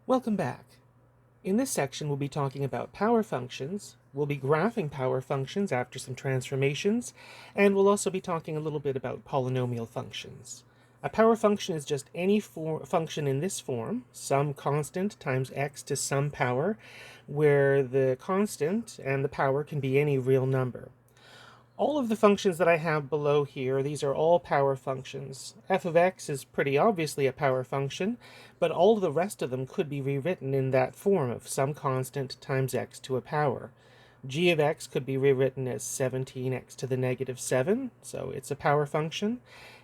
Welcome back. In this section, we'll be talking about power functions. We'll be graphing power functions after some transformations, and we'll also be talking a little bit about polynomial functions. A power function is just any function in this form, some constant times x to some power, where the constant and the power can be any real number. All of the functions that I have below here, these are all power functions. F of x is pretty obviously a power function, but all of the rest of them could be rewritten in that form of some constant times x to a power. G of x could be rewritten as 17x to the negative 7, so it's a power function.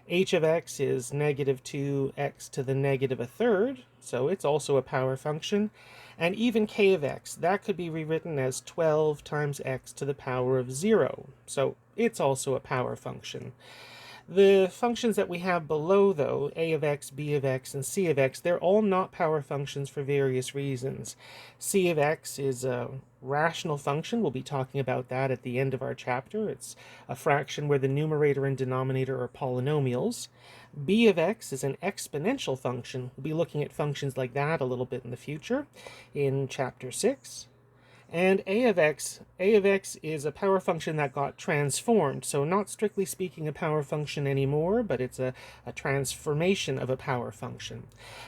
H of x is negative 2x to the negative a third, so it's also a power function. And even k of x, that could be rewritten as 12 times x to the power of 0, so it's also a power function. The functions that we have below, though, a of x, b of x, and c of x, they're all not power functions for various reasons. C of x is a rational function. We'll be talking about that at the end of our chapter. It's a fraction where the numerator and denominator are polynomials. B of x is an exponential function. We'll be looking at functions like that a little bit in the future in chapter 6. And a of x is a power function that got transformed, so not strictly speaking a power function anymore, but it's a transformation of a power function.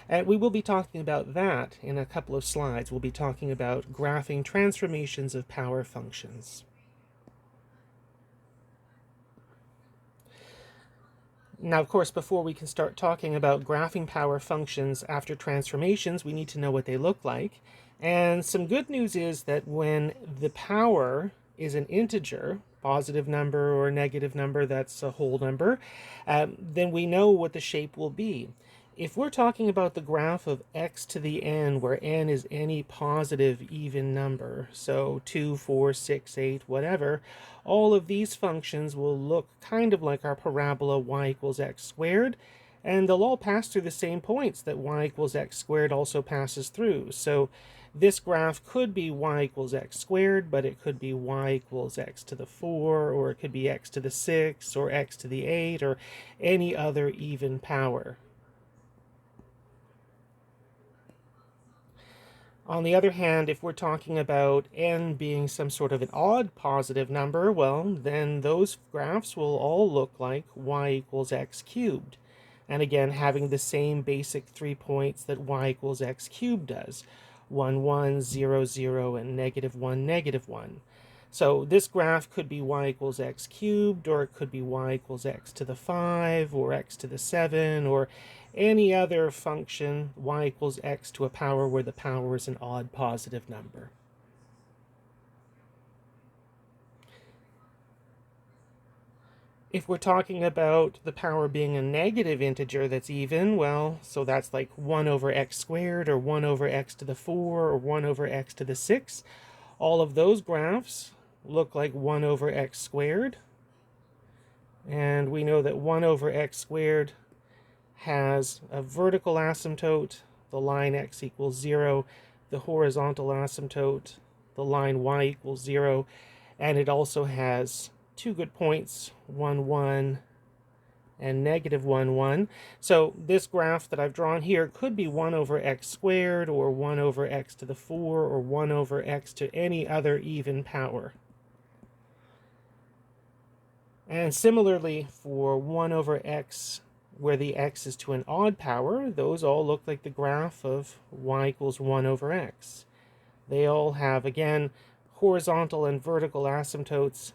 And we will be talking about that in a couple of slides. We'll be talking about graphing transformations of power functions. Now, of course, before we can start talking about graphing power functions after transformations, we need to know what they look like. And some good news is that when the power is an integer, positive number or negative number, that's a whole number, then we know what the shape will be. If we're talking about the graph of x to the n, where n is any positive even number, so 2, 4, 6, 8, whatever, all of these functions will look kind of like our parabola y equals x squared, and they'll all pass through the same points that y equals x squared also passes through. So this graph could be y equals x squared, but it could be y equals x to the 4, or it could be x to the 6, or x to the 8, or any other even power. On the other hand, if we're talking about n being some sort of an odd positive number, well, then those graphs will all look like y equals x cubed. And again, having the same basic 3 points that y equals x cubed does. 1, 1, 0, 0, and negative 1, negative 1. So this graph could be y equals x cubed, or it could be y equals x to the 5, or x to the 7, or any other function, y equals x to a power where the power is an odd positive number. If we're talking about the power being a negative integer that's even, well, so that's like 1 over x squared, or 1 over x to the 4, or 1 over x to the 6. All of those graphs look like 1 over x squared. And we know that 1 over x squared has a vertical asymptote, the line x equals 0, the horizontal asymptote, the line y equals 0, and it also has two good points, 1, 1, and negative 1, 1. So this graph that I've drawn here could be 1 over x squared, or 1 over x to the 4, or 1 over x to any other even power. And similarly, for 1 over x, where the x is to an odd power, those all look like the graph of y equals 1 over x. They all have, again, horizontal and vertical asymptotes,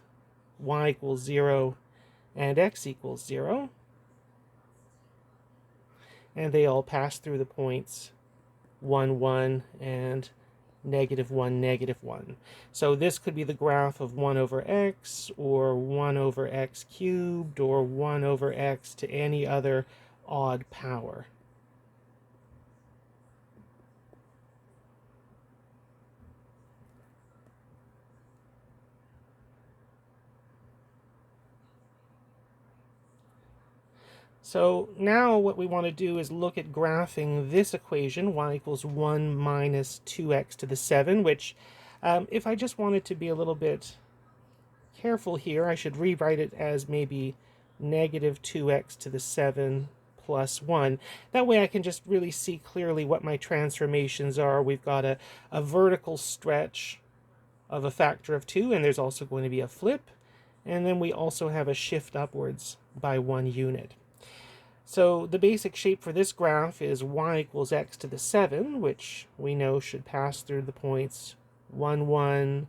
y equals 0 and x equals 0. And they all pass through the points 1, 1, and negative 1, negative 1. So this could be the graph of 1 over x, or 1 over x cubed, or 1 over x to any other odd power. So now what we want to do is look at graphing this equation, y equals 1 minus 2x to the 7, which if I just wanted to be a little bit careful here, I should rewrite it as maybe negative 2x to the 7 plus 1. That way I can just really see clearly what my transformations are. We've got a vertical stretch of a factor of 2, and there's also going to be a flip. And then we also have a shift upwards by 1 unit. So the basic shape for this graph is y equals x to the 7, which we know should pass through the points 1, 1,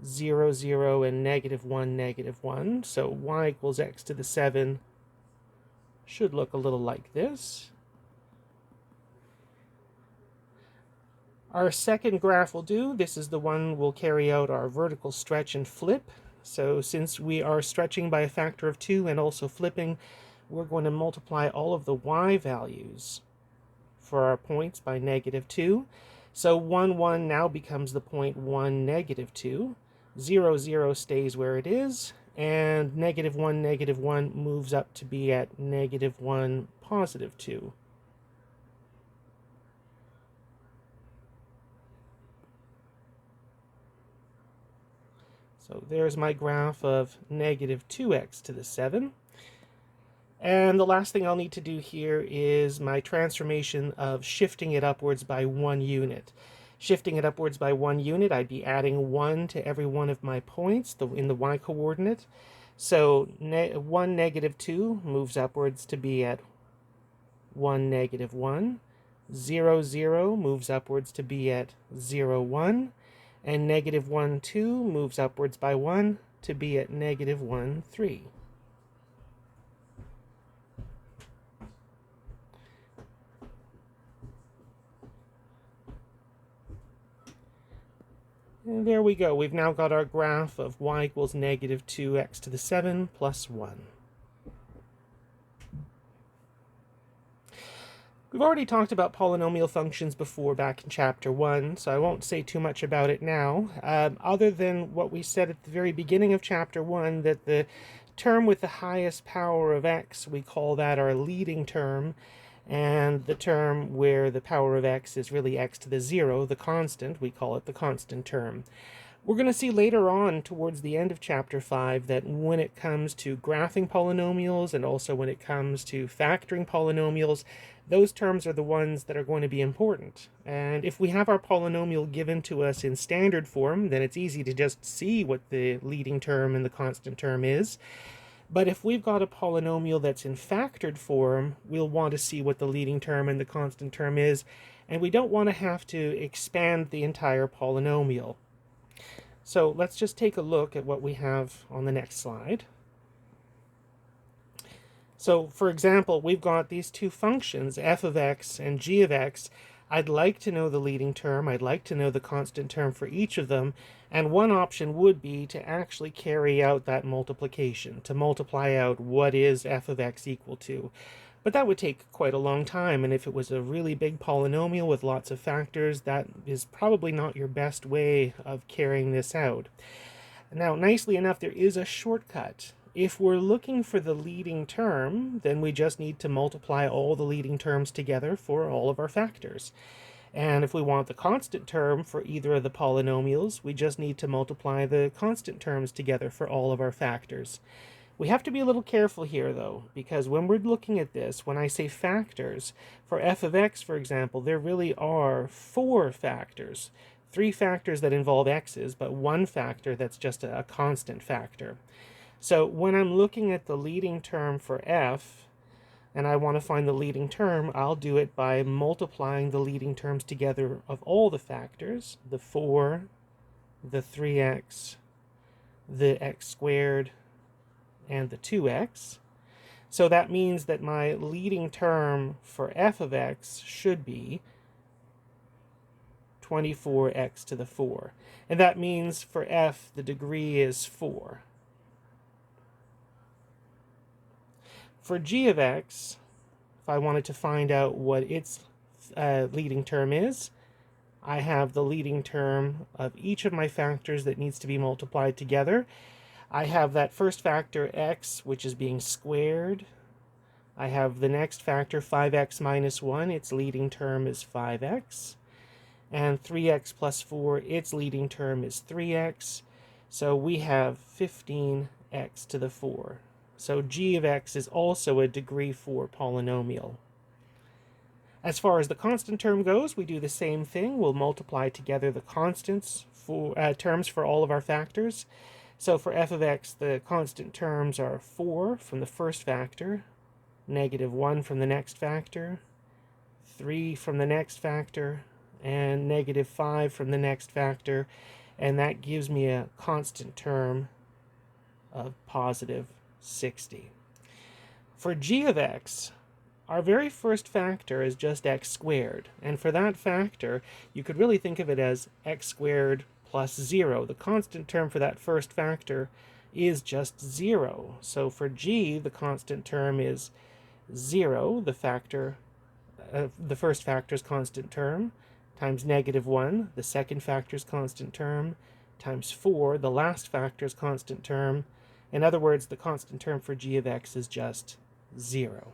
0, 0, and negative 1, negative 1. So y equals x to the 7 should look a little like this. Our second graph will do. This is the one we'll carry out our vertical stretch and flip. So since we are stretching by a factor of 2 and also flipping, we're going to multiply all of the y values for our points by negative 2. So 1, 1 now becomes the point 1, negative 2. 0, 0 stays where it is. And negative 1 moves up to be at negative 1, positive 2. So there's my graph of negative 2x to the 7. And the last thing I'll need to do here is my transformation of shifting it upwards by 1 unit. Shifting it upwards by 1 unit, I'd be adding 1 to every one of my points in the y-coordinate. So 1, negative 2 moves upwards to be at 1, negative 1. 0, 0 moves upwards to be at 0, 1. And negative 1, 2 moves upwards by 1 to be at negative 1, 3. And there we go. We've now got our graph of y equals negative 2x to the 7 plus 1. We've already talked about polynomial functions before back in chapter 1, so I won't say too much about it now, other than what we said at the very beginning of chapter 1, that the term with the highest power of x, we call that our leading term, and the term where the power of x is really x to the 0, the constant, we call it the constant term. We're going to see later on, towards the end of chapter 5, that when it comes to graphing polynomials and also when it comes to factoring polynomials, those terms are the ones that are going to be important. And if we have our polynomial given to us in standard form, then it's easy to just see what the leading term and the constant term is. But if we've got a polynomial that's in factored form, we'll want to see what the leading term and the constant term is, and we don't want to have to expand the entire polynomial. So let's just take a look at what we have on the next slide. So for example, we've got these two functions, f of x and g of x. I'd like to know the leading term, I'd like to know the constant term for each of them, and one option would be to actually carry out that multiplication, to multiply out what is f of x equal to. But that would take quite a long time, and if it was a really big polynomial with lots of factors, that is probably not your best way of carrying this out. Now, nicely enough, there is a shortcut. If we're looking for the leading term, then we just need to multiply all the leading terms together for all of our factors. And if we want the constant term for either of the polynomials, we just need to multiply the constant terms together for all of our factors. We have to be a little careful here, though, because when we're looking at this, when I say factors, for f of x, for example, there really are 4 factors. 3 factors that involve x's, but 1 factor that's just a constant factor. So when I'm looking at the leading term for f, and I want to find the leading term, I'll do it by multiplying the leading terms together of all the factors, the 4, the 3x, the x squared, and the 2x. So that means that my leading term for f of x should be 24x to the 4. And that means for f, the degree is 4. For g of x, if I wanted to find out what its leading term is, I have the leading term of each of my factors that needs to be multiplied together. I have that first factor, x, which is being squared. I have the next factor, 5x minus 1. Its leading term is 5x. And 3x plus 4, its leading term is 3x. So we have 15x to the 4. So g of x is also a degree 4 polynomial. As far as the constant term goes, we do the same thing. We'll multiply together the constants for terms for all of our factors. So for f of x, the constant terms are 4 from the first factor, negative 1 from the next factor, 3 from the next factor, and negative 5 from the next factor. And that gives me a constant term of positive 60. For g of x, our very first factor is just x squared, and for that factor, you could really think of it as x squared plus 0. The constant term for that first factor is just 0. So for g, the constant term is 0, the first factor's constant term, times negative 1, the second factor's constant term, times 4, the last factor's constant term. In other words, the constant term for g of x is just 0.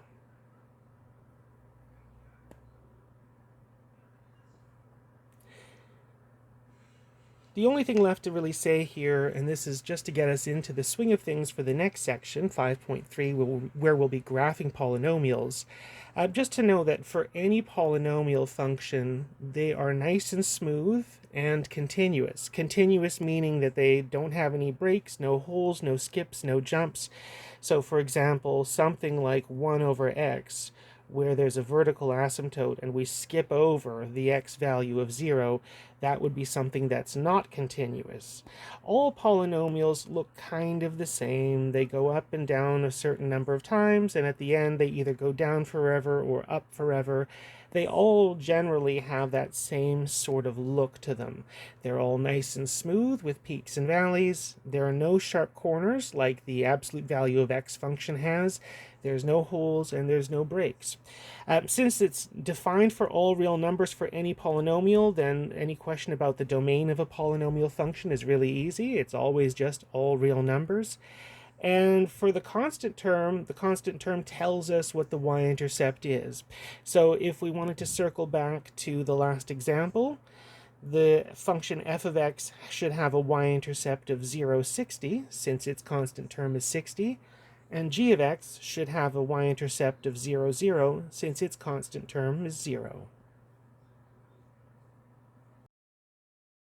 The only thing left to really say here, and this is just to get us into the swing of things for the next section, 5.3, where we'll be graphing polynomials, just to know that for any polynomial function, they are nice and smooth and continuous. Continuous meaning that they don't have any breaks, no holes, no skips, no jumps. So for example, something like 1 over x, where there's a vertical asymptote and we skip over the x value of 0, that would be something that's not continuous. All polynomials look kind of the same. They go up and down a certain number of times, and at the end they either go down forever or up forever. They all generally have that same sort of look to them. They're all nice and smooth with peaks and valleys. There are no sharp corners like the absolute value of x function has. There's no holes and there's no breaks. Since it's defined for all real numbers for any polynomial, then any question about the domain of a polynomial function is really easy. It's always just all real numbers. And for the constant term tells us what the y-intercept is. So if we wanted to circle back to the last example, the function f of x should have a y-intercept of 0, 60, since its constant term is 60. And g of x should have a y-intercept of 0, 0, since its constant term is 0.